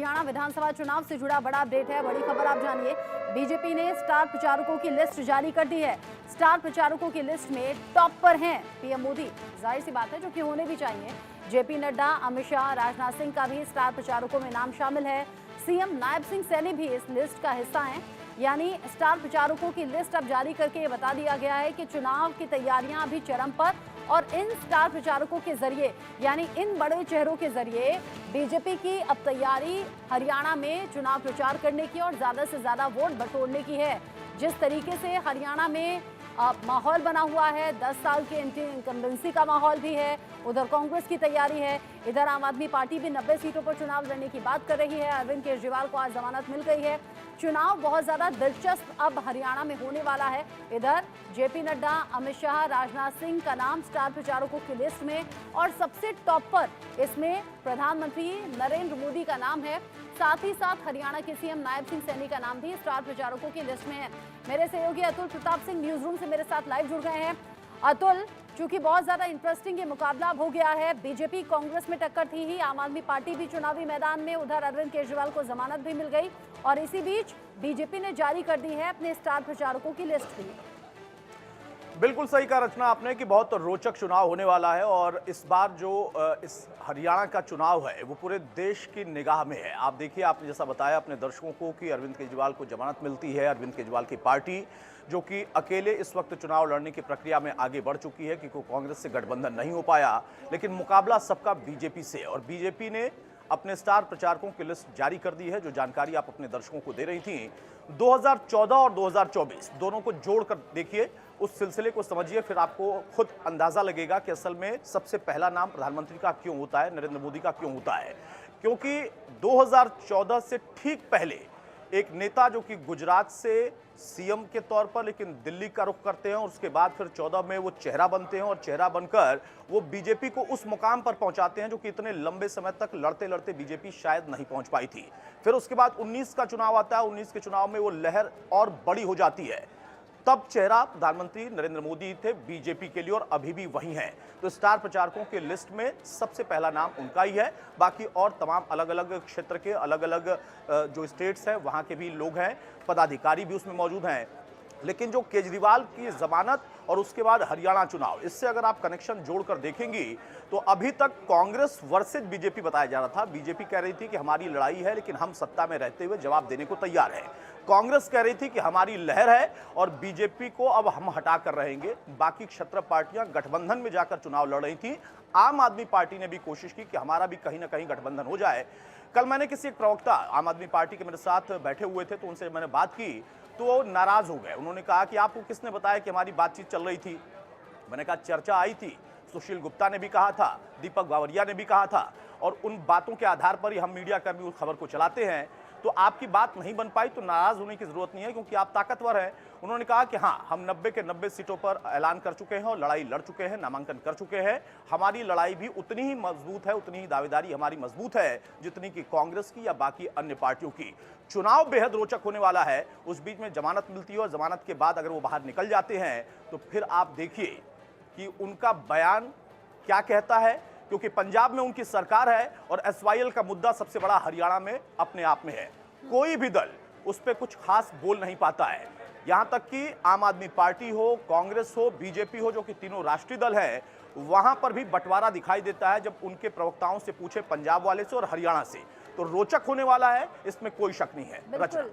हरियाणा विधानसभा चुनाव से जुड़ा बड़ा अपडेट है, बड़ी खबर आप जानिए। बीजेपी ने स्टार प्रचारकों की लिस्ट जारी कर दी है। स्टार प्रचारकों की लिस्ट में टॉप पर हैं पीएम मोदी, जाहिर सी बात है, जो कि होने भी चाहिए। जेपी नड्डा, अमित शाह, राजनाथ सिंह का भी स्टार प्रचारकों में नाम शामिल है। सीएम नायब सिंह सैनी भी इस लिस्ट का हिस्सा हैं। यानी स्टार प्रचारकों की लिस्ट अब जारी करके ये बता दिया गया है कि चुनाव की तैयारियां अभी चरम पर, और इन स्टार प्रचारकों के जरिए, यानी इन बड़े चेहरों के जरिए बीजेपी की अब तैयारी हरियाणा में चुनाव प्रचार करने की और ज्यादा से ज्यादा वोट बटोरने की है। जिस तरीके से हरियाणा में माहौल बना हुआ है, 10 साल के एंटी इनकम्बेंसी का माहौल भी है, उधर कांग्रेस की तैयारी है, इधर आम आदमी पार्टी भी 90 सीटों पर चुनाव लड़ने की बात कर रही है। अरविंद केजरीवाल को आज जमानत मिल गई है। चुनाव बहुत ज्यादा दिलचस्प अब हरियाणा में होने वाला है। इधर जेपी नड्डा, अमित शाह, राजनाथ सिंह का नाम स्टार प्रचारकों की लिस्ट में, और सबसे टॉप पर इसमें प्रधानमंत्री नरेंद्र मोदी का नाम है। साथ ही साथ हरियाणा के सीएम नायब सिंह सैनी का नाम भी स्टार प्रचारकों की लिस्ट में है। मेरे सहयोगी अतुल प्रताप सिंह न्यूज रूम से मेरे साथ लाइव जुड़ गए हैं। अतुल, चूंकि बहुत ज्यादा इंटरेस्टिंग ये मुकाबला हो गया है, बीजेपी कांग्रेस में टक्कर थी ही, आम आदमी पार्टी भी चुनावी मैदान में, उधर अरविंद केजरीवाल को जमानत भी मिल गई, और इसी बीच बीजेपी ने जारी कर दी है अपने स्टार प्रचारकों की लिस्ट भी। बिल्कुल सही कहा रचना आपने कि बहुत रोचक चुनाव होने वाला है, और इस बार जो इस हरियाणा का चुनाव है वो पूरे देश की निगाह में है। आप देखिए, आपने जैसा बताया अपने दर्शकों को कि अरविंद केजरीवाल को जमानत मिलती है। अरविंद केजरीवाल की पार्टी जो कि अकेले इस वक्त चुनाव लड़ने की प्रक्रिया में आगे बढ़ चुकी है, क्योंकि कांग्रेस से गठबंधन नहीं हो पाया, लेकिन मुकाबला सबका बीजेपी से, और बीजेपी ने अपने स्टार प्रचारकों की लिस्ट जारी कर दी है। जो जानकारी आप अपने दर्शकों को दे रही थी, 2014 और 2024 दोनों को जोड़कर देखिए, उस सिलसिले को समझिए, फिर आपको खुद अंदाजा लगेगा कि असल में सबसे पहला नाम प्रधानमंत्री का क्यों होता है, नरेंद्र मोदी का क्यों होता है। क्योंकि 2014 से ठीक पहले एक नेता जो कि गुजरात से सीएम के तौर पर लेकिन दिल्ली का रुख करते हैं, और उसके बाद फिर 14 में वो चेहरा बनते हैं, और चेहरा बनकर वो बीजेपी को उस मुकाम पर पहुंचाते हैं जो कि इतने लंबे समय तक लड़ते लड़ते बीजेपी शायद नहीं पहुंच पाई थी। फिर उसके बाद 19 का चुनाव आता है, 19 के चुनाव में वो लहर और बड़ी हो जाती है। तब चेहरा प्रधानमंत्री नरेंद्र मोदी थे बीजेपी के लिए, और अभी भी वही हैं। तो स्टार प्रचारकों के लिस्ट में सबसे पहला नाम उनका ही है। बाकी और तमाम अलग अलग क्षेत्र के अलग अलग जो स्टेट्स हैं वहां के भी लोग हैं, पदाधिकारी भी उसमें मौजूद हैं। लेकिन जो केजरीवाल की जमानत और उसके बाद हरियाणा चुनाव, इससे अगर आप कनेक्शन जोड़कर देखेंगी तो अभी तक कांग्रेस वर्सेज बीजेपी बताया जा रहा था। बीजेपी कह रही थी कि हमारी लड़ाई है, लेकिन हम सत्ता में रहते हुए जवाब देने को तैयार हैं। कांग्रेस कह रही थी कि हमारी लहर है और बीजेपी को अब हम हटा कर रहेंगे। बाकी क्षेत्र पार्टियां गठबंधन में जाकर चुनाव लड़ रही थी। आम आदमी पार्टी ने भी कोशिश की कि हमारा भी कहीं ना कहीं गठबंधन हो जाए। कल मैंने किसी एक प्रवक्ता आम आदमी पार्टी के मेरे साथ बैठे हुए थे, तो उनसे मैंने बात की तो वो नाराज हो गए। उन्होंने कहा कि आपको किसने बताया कि हमारी बातचीत चल रही थी। मैंने कहा चर्चा आई थी, सुशील गुप्ता ने भी कहा था, दीपक बावरिया ने भी कहा था, और उन बातों के आधार पर ही हम मीडिया कर्मी उस खबर को चलाते हैं। तो आपकी बात नहीं बन पाई तो नाराज होने की जरूरत नहीं है, क्योंकि आप ताकतवर हैं। उन्होंने कहा कि हाँ, हम 90 के 90 सीटों पर ऐलान कर चुके हैं और लड़ाई लड़ चुके हैं, नामांकन कर चुके हैं। हमारी लड़ाई भी उतनी ही मजबूत है, उतनी ही दावेदारी हमारी मजबूत है जितनी कि कांग्रेस की या बाकी अन्य पार्टियों की। चुनाव बेहद रोचक होने वाला है। उस बीच में जमानत मिलती है, और जमानत के बाद अगर वो बाहर निकल जाते हैं तो फिर आप देखिए कि उनका बयान क्या कहता है, क्योंकि पंजाब में उनकी सरकार है और एसवाईएल का मुद्दा सबसे बड़ा हरियाणा में अपने आप में है। कोई भी दल उस पर कुछ खास बोल नहीं पाता है। यहां तक कि आम आदमी पार्टी हो, कांग्रेस हो, बीजेपी हो, जो कि तीनों राष्ट्रीय दल है, वहां पर भी बंटवारा दिखाई देता है जब उनके प्रवक्ताओं से पूछे पंजाब वाले से और हरियाणा से। तो रोचक होने वाला है, इसमें कोई शक नहीं है। बिल्कुल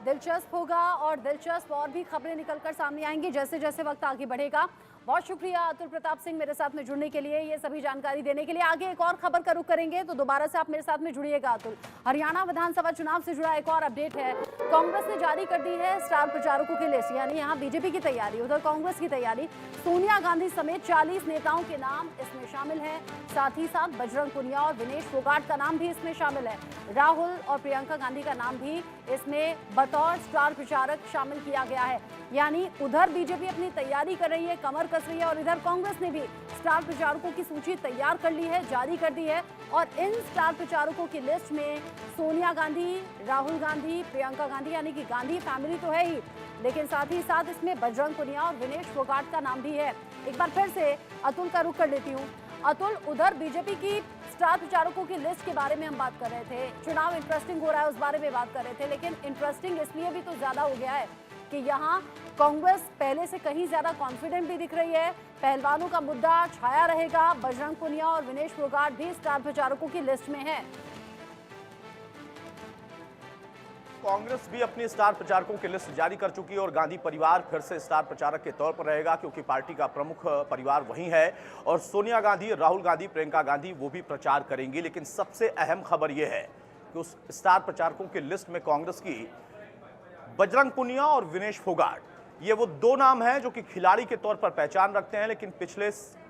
दिलचस्प होगा, और दिलचस्प और भी खबरें निकलकर सामने आएंगी जैसे जैसे वक्त आगे बढ़ेगा। बहुत शुक्रिया अतुल प्रताप सिंह मेरे साथ में जुड़ने के लिए, ये सभी जानकारी देने के लिए। आगे एक और खबर का रुख करेंगे, तो दोबारा से आप मेरे साथ में जुड़िएगा अतुल। हरियाणा विधानसभा चुनाव से जुड़ा एक और अपडेट है। कांग्रेस ने जारी कर दी है स्टार प्रचारकों की लिस्ट, यानी यहाँ बीजेपी की तैयारी, उधर कांग्रेस की तैयारी। सोनिया गांधी समेत 40 नेताओं के नाम इसमें शामिल है। साथ ही साथ बजरंग पुनिया और विनेश फोगाट का नाम भी इसमें शामिल है। राहुल और प्रियंका गांधी का नाम भी इसमें बतौर स्टार प्रचारक शामिल किया गया है। यानी उधर बीजेपी अपनी तैयारी कर रही है, कमर कस रही है, और इधर कांग्रेस ने भी स्टार प्रचारकों की सूची तैयार कर ली है, जारी कर दी है। और इन स्टार प्रचारकों की लिस्ट में सोनिया गांधी, राहुल गांधी, प्रियंका गांधी, यानी कि गांधी फैमिली तो है ही, लेकिन साथ ही साथ इसमें बजरंग पुनिया और विनेश फोगाट का नाम भी है। एक बार फिर से अतुल का रुख कर लेती हूँ। अतुल, उधर बीजेपी की स्टार प्रचारकों की लिस्ट के बारे में हम बात कर रहे थे, चुनाव इंटरेस्टिंग हो रहा है उस बारे में बात कर रहे थे, लेकिन इंटरेस्टिंग इसलिए भी तो ज्यादा हो गया है कि यहाँ कांग्रेस पहले से कहीं ज्यादा कॉन्फिडेंट भी दिख रही है। पहलवानों का मुद्दा छाया रहेगा। बजरंग पुनिया और विनेश फोगाट भी स्टार प्रचारकों की लिस्ट में है। कांग्रेस भी अपनी स्टार प्रचारकों की लिस्ट जारी कर चुकी है और गांधी परिवार फिर से स्टार प्रचारक के तौर पर रहेगा, क्योंकि पार्टी का प्रमुख परिवार वही है और सोनिया गांधी, राहुल गांधी, प्रियंका गांधी वो भी प्रचार करेंगी। लेकिन सबसे अहम खबर यह है कि उस स्टार प्रचारकों की लिस्ट में कांग्रेस की बजरंग पुनिया और विनेश फोगाट, ये वो दो नाम हैं जो कि खिलाड़ी के तौर पर पहचान रखते हैं, लेकिन पिछले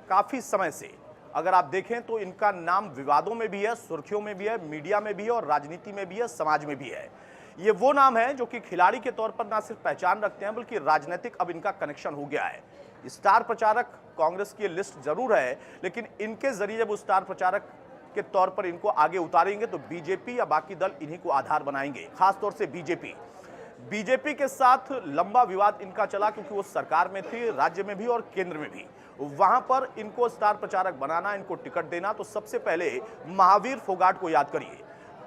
काफी समय से अगर आप देखें तो इनका नाम विवादों में भी है, सुर्खियों में भी है, मीडिया में भी है और राजनीति में भी है, समाज में भी है। ये वो नाम है जो कि खिलाड़ी के तौर पर ना सिर्फ पहचान रखते हैं बल्कि राजनीतिक अब इनका कनेक्शन हो गया है। स्टार प्रचारक कांग्रेस की लिस्ट जरूर है, लेकिन इनके जरिए जब उस स्टार प्रचारक के तौर पर इनको आगे उतारेंगे तो बीजेपी या बाकी दल इन्हीं को आधार बनाएंगे। खासतौर से बीजेपी के साथ लंबा विवाद इनका चला, क्योंकि वो सरकार में थी, राज्य में भी और केंद्र में भी। वहां पर इनको स्टार प्रचारक बनाना, इनको टिकट देना, तो सबसे पहले महावीर फोगाट को याद करिए।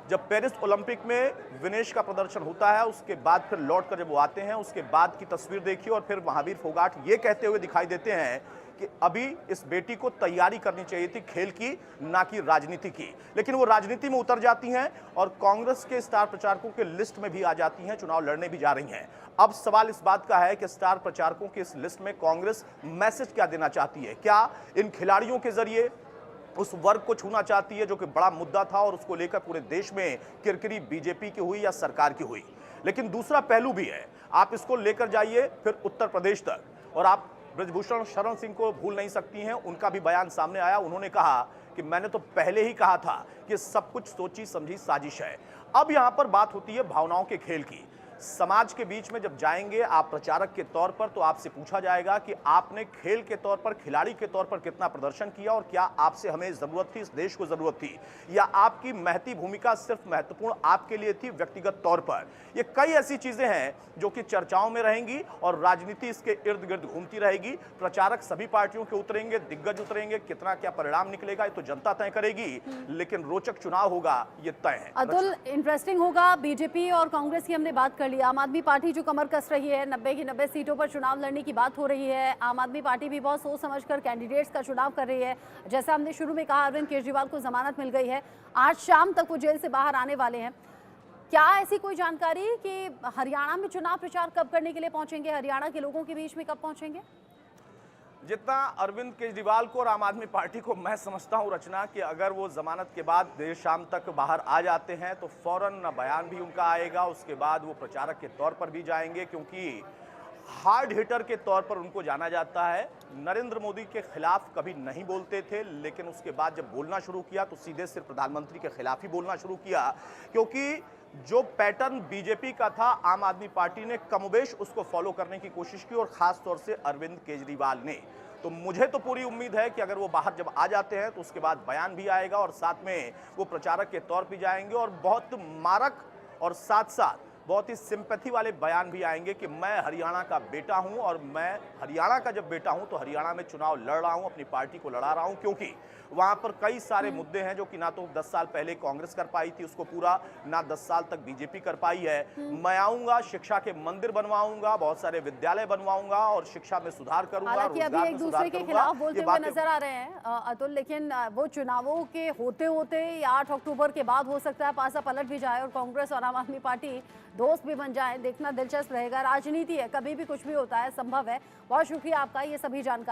जब पेरिस ओलंपिक में विनेश का प्रदर्शन होता है, उसके बाद फिर लौट कर जब वो आते हैं, उसके बाद की तस्वीर देखिए और फिर महावीर फोगाट ये कहते हुए दिखाई देते हैं कि अभी इस बेटी को तैयारी करनी चाहिए थी खेल की, ना कि राजनीति की। लेकिन वो राजनीति में उतर जाती हैं और कांग्रेस के स्टार प्रचारकों के लिस्ट में भी आ जाती हैं, चुनाव लड़ने भी जा रही हैं। अब सवाल इस बात का है कि स्टार प्रचारकों की इस लिस्ट में कांग्रेस मैसेज क्या देना चाहती है? क्या इन खिलाड़ियों के जरिए उस वर्ग को छूना चाहती है जो कि बड़ा मुद्दा था और उसको लेकर पूरे देश में किरकिरी बीजेपी की हुई या सरकार की हुई? लेकिन दूसरा पहलू भी है, आप इसको लेकर जाइए फिर उत्तर प्रदेश तक, और आप ब्रजभूषण शरण सिंह को भूल नहीं सकती हैं। उनका भी बयान सामने आया, उन्होंने कहा कि मैंने तो पहले ही कहा था कि सब कुछ सोची समझी साजिश है। अब यहां पर बात होती है भावनाओं के खेल की। समाज के बीच में जब जाएंगे आप प्रचारक के तौर पर, तो आपसे पूछा जाएगा कि आपने खेल के तौर पर, खिलाड़ी के तौर पर कितना प्रदर्शन किया और क्या आपसे हमें जरूरत थी, इस देश को जरूरत थी, या आपकी महती भूमिका सिर्फ महत्वपूर्ण आपके लिए थी व्यक्तिगत तौर पर? ये कई ऐसी चीजें हैं जो कि चर्चाओं में रहेंगी और राजनीति इसके इर्द गिर्द घूमती रहेगी। प्रचारक सभी पार्टियों के उतरेंगे, दिग्गज उतरेंगे, कितना क्या परिणाम निकलेगा ये तो जनता तय करेगी, लेकिन रोचक चुनाव होगा ये तय है। अतुल, इंटरेस्टिंग होगा। बीजेपी और कांग्रेस की हमने बात कर ली, आम आदमी पार्टी जो कमर कस रही है, 90 की 90 सीटों पर चुनाव लड़ने की बात हो रही है। आम आदमी पार्टी भी बहुत सोच समझकर कैंडिडेट्स का चुनाव कर रही है। जैसा हमने शुरू में कहा, अरविंद केजरीवाल को जमानत मिल गई है, आज शाम तक वो जेल से बाहर आने वाले हैं। क्या ऐसी कोई जानकारी कि हरियाणा में चुनाव प्रचार कब करने के लिए पहुंचेंगे, हरियाणा के लोगों के बीच में कब पहुंचेंगे? जितना अरविंद केजरीवाल को और आम आदमी पार्टी को मैं समझता हूं रचना, कि अगर वो जमानत के बाद देर शाम तक बाहर आ जाते हैं तो फौरन बयान भी उनका आएगा, उसके बाद वो प्रचारक के तौर पर भी जाएंगे, क्योंकि हार्ड हिटर के तौर पर उनको जाना जाता है। नरेंद्र मोदी के खिलाफ कभी नहीं बोलते थे, लेकिन उसके बाद जब बोलना शुरू किया तो सीधे सिर्फ प्रधानमंत्री के खिलाफ ही बोलना शुरू किया, क्योंकि जो पैटर्न बीजेपी का था आम आदमी पार्टी ने कमोबेश उसको फॉलो करने की कोशिश की, और खास तौर से अरविंद केजरीवाल ने। तो मुझे तो पूरी उम्मीद है कि अगर वो बाहर जब आ जाते हैं तो उसके बाद बयान भी आएगा और साथ में वो प्रचारक के तौर पर जाएंगे, और बहुत मारक और साथ साथ बहुत ही सिंपैथी वाले बयान भी आएंगे कि मैं हरियाणा का बेटा हूं और मैं हरियाणा का जब बेटा हूं तो हरियाणा में चुनाव लड़ रहा हूं, अपनी पार्टी को लड़ा रहा हूं, क्योंकि वहां पर कई सारे मुद्दे हैं जो कि ना तो 10 साल पहले कांग्रेस कर पाई थी उसको पूरा, ना 10 साल तक बीजेपी कर पाई है। मैं आऊंगा, शिक्षा के मंदिर बनवाऊंगा, बहुत सारे विद्यालय बनवाऊंगा और शिक्षा में सुधार करूंगा। हालांकि अभी एक दूसरे के खिलाफ बोलते हुए नजर आ रहे हैं अतुल, लेकिन वो चुनावों के होते होते 8 अक्टूबर के बाद हो सकता है पासा पलट भी जाए और कांग्रेस और आम आदमी पार्टी दोस्त भी बन जाए। देखना दिलचस्प रहेगा। राजनीति है, कभी भी कुछ भी होता है, संभव है। बहुत शुक्रिया आपका ये सभी जानकारी।